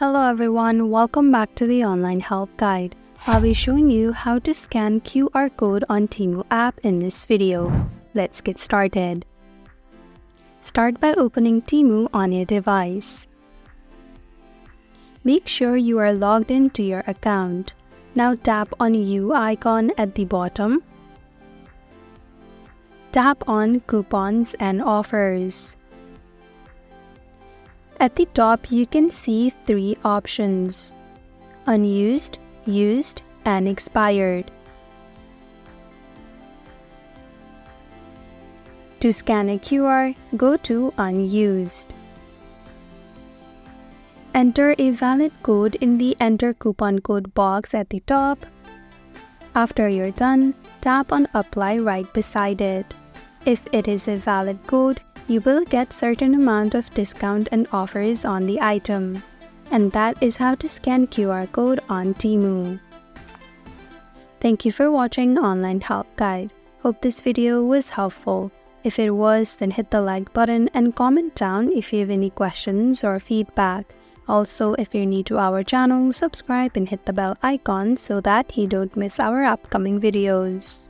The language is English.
Hello everyone, welcome back to the online help guide. I'll be showing you how to scan QR code on Temu app in this video. Let's get started. Start by opening Temu on your device. Make sure you are logged into your account. Now tap on U icon at the bottom. Tap on Coupons and Offers. At the top, you can see three options: Unused, Used, and Expired. To scan a QR, go to Unused. Enter a valid code in the Enter Coupon Code box at the top. After you're done, tap on Apply right beside it. If it is a valid code, you will get certain amount of discount and offers on the item. And that is how to scan QR code on Temu. Thank you for watching Online Help Guide. Hope this video was helpful. If it was, then hit the like button and comment down if you have any questions or feedback. Also, if you're new to our channel, subscribe and hit the bell icon so that you don't miss our upcoming videos.